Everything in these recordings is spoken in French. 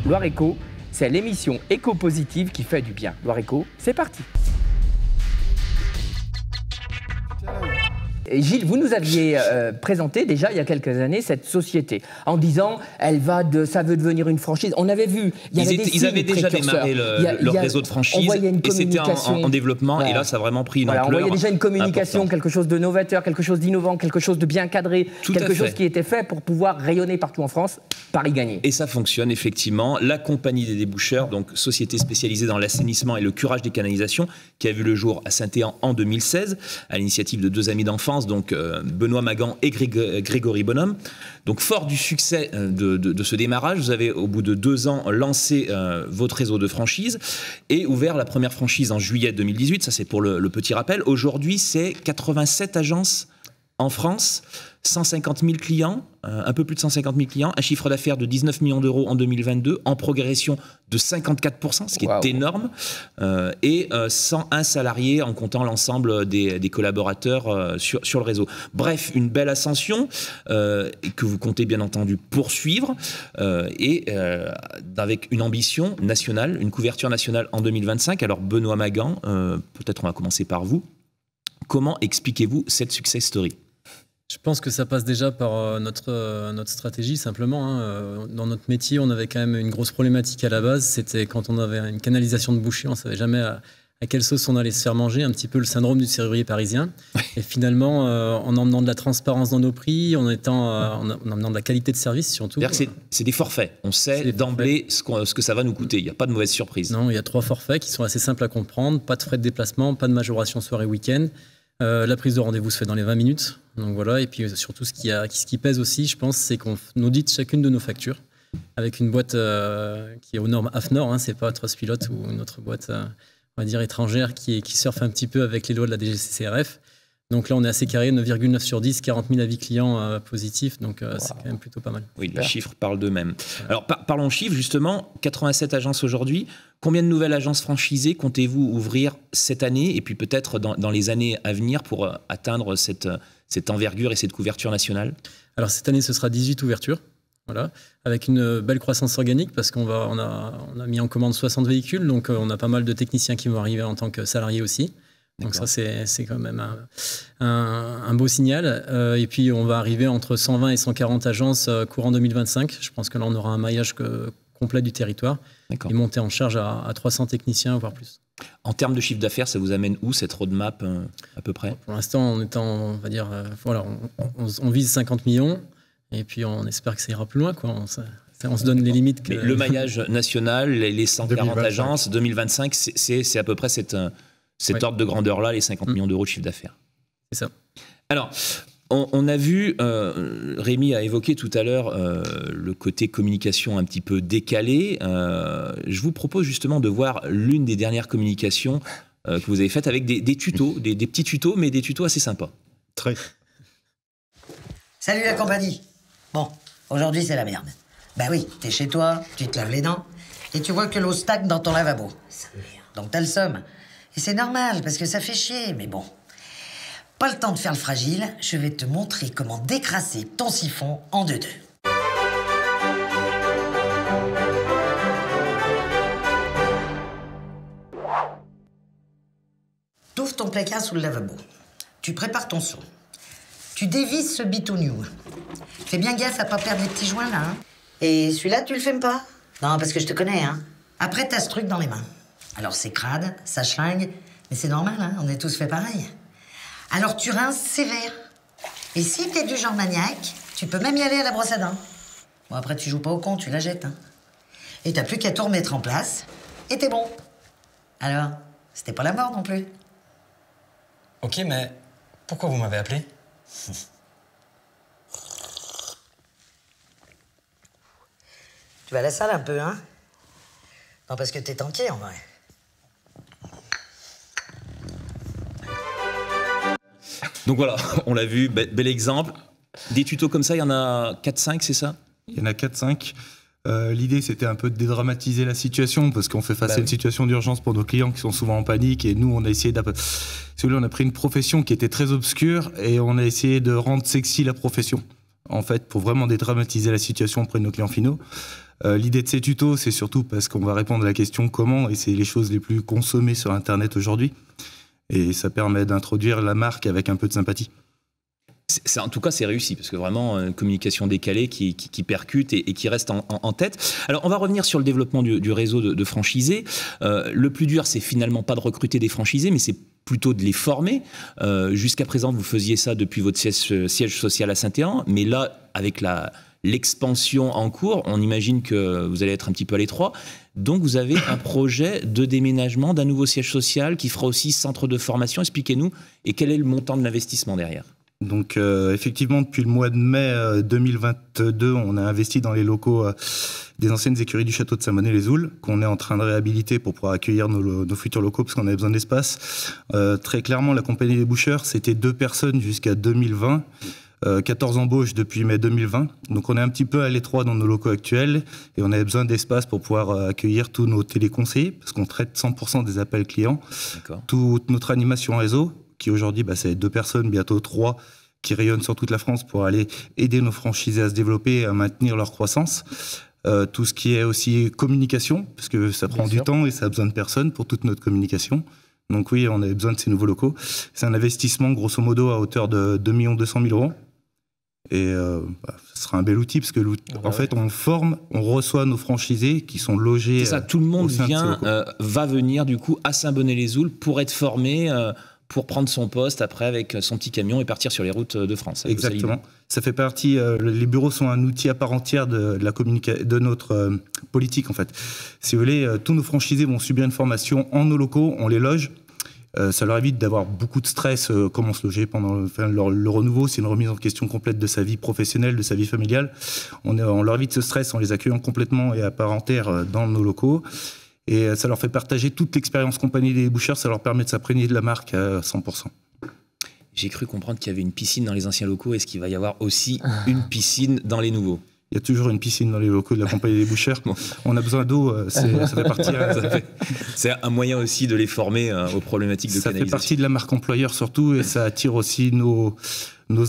Loire Éco, c'est l'émission éco-positive qui fait du bien. Loire Éco, c'est parti. Et Gilles, vous nous aviez présenté déjà il y a quelques années cette société en disant ça veut devenir une franchise. On avait vu, ils avaient déjà démarré leur réseau de franchise et c'était en développement et là ça a vraiment pris une ampleur. On voyait déjà une communication, importante. quelque chose de novateur, quelque chose d'innovant, quelque chose de bien cadré, quelque chose qui était fait pour pouvoir rayonner partout en France, Paris gagné. Et ça fonctionne effectivement. La compagnie des déboucheurs, donc société spécialisée dans l'assainissement et le curage des canalisations, qui a vu le jour à Saint-Éan en 2016 à l'initiative de deux amis d'enfance, donc Benoît Magan et Grégory Bonhomme. Donc fort du succès de ce démarrage, vous avez au bout de 2 ans lancé votre réseau de franchise et ouvert la première franchise en juillet 2018, ça c'est pour le petit rappel. Aujourd'hui c'est 87 agences en France, 150 000 clients, un peu plus de 150 000 clients, un chiffre d'affaires de 19 millions d'euros en 2022, en progression de 54%, ce qui est énorme, et 101 salariés en comptant l'ensemble des collaborateurs sur le réseau. Bref, une belle ascension que vous comptez bien entendu poursuivre et avec une ambition nationale, une couverture nationale en 2025. Alors Benoît Magan, peut-être on va commencer par vous. Comment expliquez-vous cette success story ? Je pense que ça passe déjà par notre stratégie, simplement. Dans notre métier, on avait quand même une grosse problématique à la base. C'était quand on avait une canalisation de bouchée, on ne savait jamais à quelle sauce on allait se faire manger. Un petit peu le syndrome du serrurier parisien. Et finalement, en emmenant de la transparence dans nos prix, en emmenant de la qualité de service surtout. C'est des forfaits. On sait d'emblée ce que ça va nous coûter. Il n'y a pas de mauvaise surprise. Non, il y a 3 forfaits qui sont assez simples à comprendre. Pas de frais de déplacement, pas de majoration soirée week-end. La prise de rendez-vous se fait dans les 20 minutes. Donc voilà. Et puis surtout, ce qui pèse aussi, je pense, c'est qu'on audite chacune de nos factures avec une boîte qui est aux normes AFNOR. C'est pas Trustpilot ou une autre boîte, on va dire, étrangère qui surfe un petit peu avec les lois de la DGCCRF. Donc là, on est assez carré, 9,9 sur 10, 40 000 avis clients positifs. Donc c'est quand même plutôt pas mal. Oui, les chiffres parlent d'eux-mêmes. Alors parlons chiffres, justement. 87 agences aujourd'hui. Combien de nouvelles agences franchisées comptez-vous ouvrir cette année et puis peut-être dans les années à venir pour atteindre cette envergure et cette couverture nationale ? Alors cette année, ce sera 18 ouvertures. Voilà, avec une belle croissance organique parce qu'on a mis en commande 60 véhicules. Donc on a pas mal de techniciens qui vont arriver en tant que salariés aussi. Donc ça, c'est quand même un beau signal. Et puis, on va arriver entre 120 et 140 agences courant 2025. Je pense que là, on aura un maillage complet du territoire et monter en charge à 300 techniciens, voire plus. En termes de chiffre d'affaires, ça vous amène où, cette roadmap, à peu près ? Pour l'instant, on va dire, on vise 50 millions et puis on espère que ça ira plus loin, quoi. On se donne les limites. Mais le maillage national, les 140 2025. Agences, 2025, c'est à peu près cet ordre de grandeur-là, les 50 millions d'euros de chiffre d'affaires. C'est ça. Alors, on a vu, Rémi a évoqué tout à l'heure le côté communication un petit peu décalé. Je vous propose justement de voir l'une des dernières communications que vous avez faites avec des tutos, des petits tutos, mais des tutos assez sympas. Très. Salut la compagnie. Bon, aujourd'hui c'est la merde. Bah oui, t'es chez toi, tu te laves les dents, et tu vois que l'eau stagne dans ton lavabo. Donc t'as le seum. Et c'est normal, parce que ça fait chier, mais bon. Pas le temps de faire le fragile, je vais te montrer comment décrasser ton siphon en 2-2. T'ouvres ton placard sous le lavabo. Tu prépares ton seau. Tu dévisses ce bitouniou. Fais bien gaffe à pas perdre les petits joints, là. Hein. Et celui-là, tu le fermes pas? Non, parce que je te connais, hein. Après, t'as ce truc dans les mains. Alors, c'est crade, ça schlingue, mais c'est normal, hein, on est tous fait pareil. Alors, tu rinces sévère. Et si t'es du genre maniaque, tu peux même y aller à la brosse à dents. Bon, après, tu joues pas au con, tu la jettes, hein. Et t'as plus qu'à tout remettre en place, et t'es bon. Alors, c'était pas la mort non plus. Ok, mais pourquoi vous m'avez appelé? Tu vas à la salle un peu, hein? Non, parce que t'es tanké, en vrai. Donc voilà, on l'a vu, bel exemple. Des tutos comme ça, il y en a 4-5, c'est ça? Il y en a 4-5. L'idée, c'était un peu de dédramatiser la situation parce qu'on fait face à une situation d'urgence pour nos clients qui sont souvent en panique et nous, on a essayé on a pris une profession qui était très obscure et on a essayé de rendre sexy la profession, en fait, pour vraiment dédramatiser la situation auprès de nos clients finaux. L'idée de ces tutos, c'est surtout parce qu'on va répondre à la question comment, et c'est les choses les plus consommées sur Internet aujourd'hui. Et ça permet d'introduire la marque avec un peu de sympathie. En tout cas, c'est réussi, parce que vraiment, une communication décalée qui percute et qui reste en tête. Alors, on va revenir sur le développement du réseau de franchisés. Le plus dur, c'est finalement pas de recruter des franchisés, mais c'est plutôt de les former. Jusqu'à présent, vous faisiez ça depuis votre siège social à Saint-Éan, mais là, avec l'expansion en cours, on imagine que vous allez être un petit peu à l'étroit. Donc, vous avez un projet de déménagement d'un nouveau siège social qui fera aussi centre de formation. Expliquez-nous, et quel est le montant de l'investissement derrière ? Donc effectivement, depuis le mois de mai 2022, on a investi dans les locaux des anciennes écuries du château de Saint-Bonnet-les-Oules, qu'on est en train de réhabiliter pour pouvoir accueillir nos futurs locaux, parce qu'on avait besoin d'espace. Très clairement, la compagnie des boucheurs, c'était 2 personnes jusqu'à 2020, 14 embauches depuis mai 2020. Donc on est un petit peu à l'étroit dans nos locaux actuels, et on avait besoin d'espace pour pouvoir accueillir tous nos téléconseillers, parce qu'on traite 100% des appels clients. Toute notre animation réseau, qui aujourd'hui, c'est 2 personnes, bientôt 3, qui rayonnent sur toute la France pour aller aider nos franchisés à se développer et à maintenir leur croissance. Tout ce qui est aussi communication, parce que ça prend du temps et ça a besoin de personnes pour toute notre communication. Donc oui, on avait besoin de ces nouveaux locaux. C'est un investissement, grosso modo, à hauteur de 2 200 000 €. Et ce sera un bel outil, parce que en fait, on forme, on reçoit nos franchisés qui sont logés. C'est ça, tout le monde va venir du coup à Saint-Bonnet-les-Oules pour être formé, pour prendre son poste après avec son petit camion et partir sur les routes de France. Exactement. Ça fait partie. Les bureaux sont un outil à part entière de notre politique, en fait. Si vous voulez, tous nos franchisés vont subir une formation en nos locaux, on les loge. Ça leur évite d'avoir beaucoup de stress, comment se loger pendant le renouveau. C'est une remise en question complète de sa vie professionnelle, de sa vie familiale. On leur évite ce stress en les accueillant complètement et à part entière dans nos locaux. Et ça leur fait partager toute l'expérience compagnie des boucheurs. Ça leur permet de s'imprégner de la marque à 100%. J'ai cru comprendre qu'il y avait une piscine dans les anciens locaux. Est-ce qu'il va y avoir aussi une piscine dans les nouveaux ? Il y a toujours une piscine dans les locaux de la compagnie des boucheurs. Bon. On a besoin d'eau, ça fait partie. C'est un moyen aussi de les former aux problématiques de canalisation. Ça fait partie de la marque employeur surtout, et ça attire aussi nos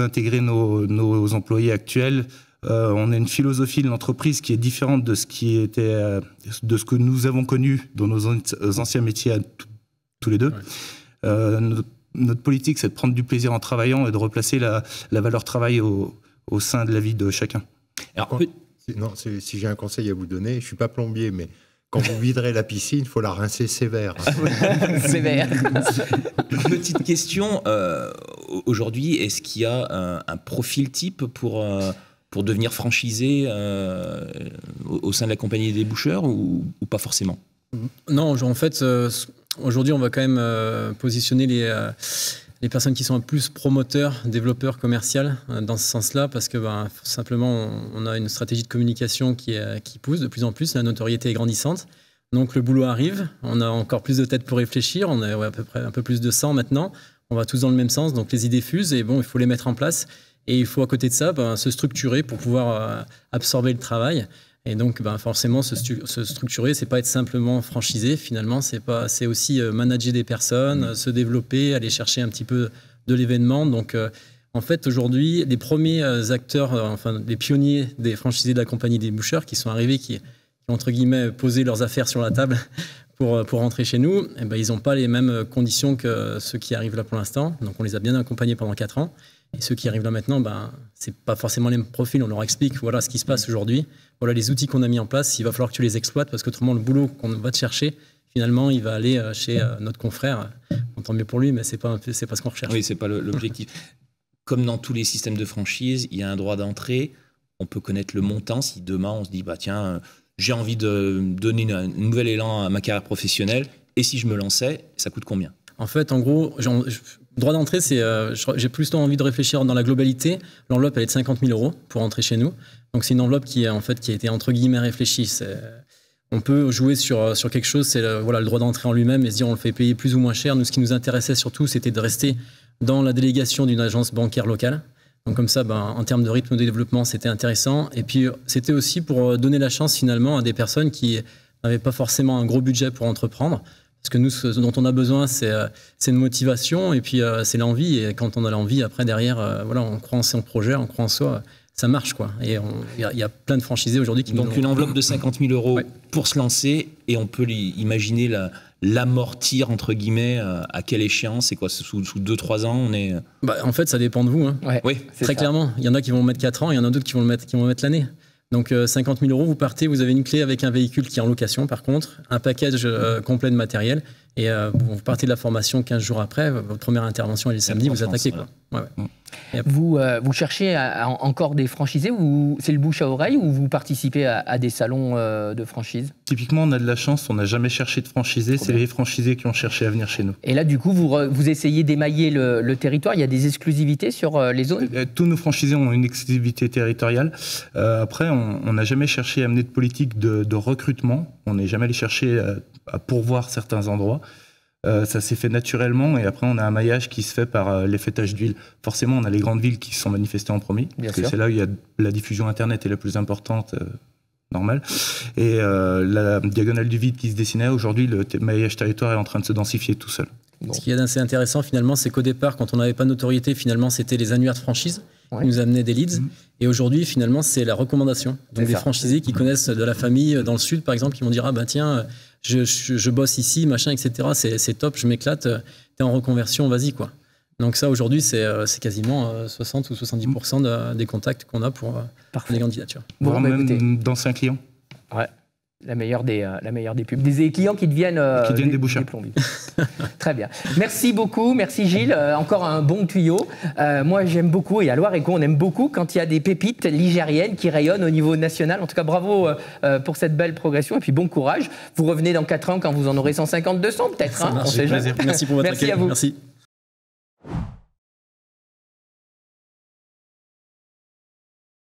intégrés, nos employés actuels. On a une philosophie de l'entreprise qui est différente de ce que nous avons connu dans nos anciens métiers tous les deux. Ouais. Notre politique, c'est de prendre du plaisir en travaillant et de replacer la valeur travail au sein de la vie de chacun. Alors, si j'ai un conseil à vous donner, je ne suis pas plombier, mais quand vous viderez la piscine, il faut la rincer sévère. Sévère. Petite question, aujourd'hui, est-ce qu'il y a un profil type pour devenir franchisé au sein de la compagnie des boucheurs ou pas forcément ? Non, en fait, aujourd'hui, on va quand même positionner les personnes qui sont plus promoteurs, développeurs commerciaux dans ce sens-là, parce que simplement, on a une stratégie de communication qui pousse de plus en plus, la notoriété est grandissante. Donc le boulot arrive, on a encore plus de têtes pour réfléchir, on est à peu près un peu plus de 100 maintenant, on va tous dans le même sens, donc les idées fusent et il faut les mettre en place. Et il faut à côté de ça se structurer pour pouvoir absorber le travail. Et donc forcément se structurer, c'est pas être simplement franchisé, finalement c'est aussi manager des personnes, se développer, aller chercher un petit peu de l'événement. Donc en fait aujourd'hui les premiers acteurs, les pionniers des franchisés de la compagnie des boucheurs qui sont arrivés, qui ont entre guillemets posé leurs affaires sur la table pour rentrer chez nous, ils n'ont pas les mêmes conditions que ceux qui arrivent là pour l'instant. Donc on les a bien accompagnés pendant 4 ans. Et ceux qui arrivent là maintenant, c'est pas forcément les mêmes profils. On leur explique voilà ce qui se passe aujourd'hui, voilà les outils qu'on a mis en place. Il va falloir que tu les exploites parce qu'autrement le boulot qu'on va te chercher, finalement, il va aller chez notre confrère. Tant mieux pour lui, mais c'est pas ce qu'on recherche. Oui, c'est pas l'objectif. Comme dans tous les systèmes de franchise, il y a un droit d'entrée. On peut connaître le montant si demain on se dit tiens, j'ai envie de donner un nouvel élan à ma carrière professionnelle. Et si je me lançais, ça coûte combien ? En fait, en gros, droit d'entrée, j'ai plus envie de réfléchir dans la globalité. L'enveloppe, elle est de 50 000 € pour entrer chez nous. Donc, c'est une enveloppe qui a été entre guillemets réfléchie. On peut jouer sur quelque chose, c'est le droit d'entrée en lui-même et se dire on le fait payer plus ou moins cher. Nous, ce qui nous intéressait surtout, c'était de rester dans la délégation d'une agence bancaire locale. Donc comme ça, en termes de rythme de développement, c'était intéressant. Et puis, c'était aussi pour donner la chance finalement à des personnes qui n'avaient pas forcément un gros budget pour entreprendre. Parce que nous, ce dont on a besoin, c'est une motivation et puis c'est l'envie. Et quand on a l'envie, après, derrière, on croit en son projet, on croit en soi. ça marche, quoi. Et il y a plein de franchisés aujourd'hui qui Donc une enveloppe de 50 000 € pour se lancer, et on peut imaginer l'amortir, entre guillemets, à quelle échéance? C'est quoi, sous 2-3 ans on est... En fait, ça dépend de vous. Hein. Oui, très clairement. Il y en a qui vont mettre 4 ans, il y en a d'autres qui vont mettre l'année. Donc 50 000 €, vous partez, vous avez une clé avec un véhicule qui est en location, par contre, un package complet de matériel, et vous partez de la formation 15 jours après, votre première intervention est le samedi, vous attaquez, quoi. Vous cherchez encore des franchisés, ou c'est le bouche à oreille, ou vous participez à des salons de franchise? Typiquement, on a de la chance, on n'a jamais cherché de franchisés, c'est les franchisés qui ont cherché à venir chez nous. Et là, du coup, vous essayez d'émailler le territoire, il y a des exclusivités sur les zones? Tous nos franchisés ont une exclusivité territoriale. Après, on n'a jamais cherché à amener de politique de recrutement, on n'est jamais allé chercher à pourvoir certains endroits. Ça s'est fait naturellement, et après on a un maillage qui se fait par les fêtages d'huile. Forcément, on a les grandes villes qui se sont manifestées en premier, parce que c'est là où il y a la diffusion internet est la plus importante, normale. Et la diagonale du vide qui se dessinait, aujourd'hui le maillage territoire est en train de se densifier tout seul. Ce qui est assez intéressant finalement, c'est qu'au départ, quand on n'avait pas de notoriété, finalement c'était les annuaires de franchise qui nous amenaient des leads. Et aujourd'hui, finalement, c'est la recommandation. Donc des franchisés qui connaissent de la famille dans le sud, par exemple, qui vont dire ah ben tiens, je bosse ici, machin, etc. C'est top, je m'éclate. T'es en reconversion, vas-y, quoi. Donc ça, aujourd'hui, c'est quasiment 60 ou 70% des contacts qu'on a pour les candidatures. Voire même d'anciens clients. Ouais. La meilleure des pubs. Des clients qui deviennent des bouchers. Très bien. Merci beaucoup. Merci Gilles. Encore un bon tuyau. Moi, j'aime beaucoup, et à Loire-et-Gon, on aime beaucoup quand il y a des pépites ligériennes qui rayonnent au niveau national. En tout cas, bravo pour cette belle progression, et puis bon courage. Vous revenez dans 4 ans quand vous en aurez 150, 200 peut-être. Hein, on sait jamais. Merci pour votre accueil. À vous. Merci.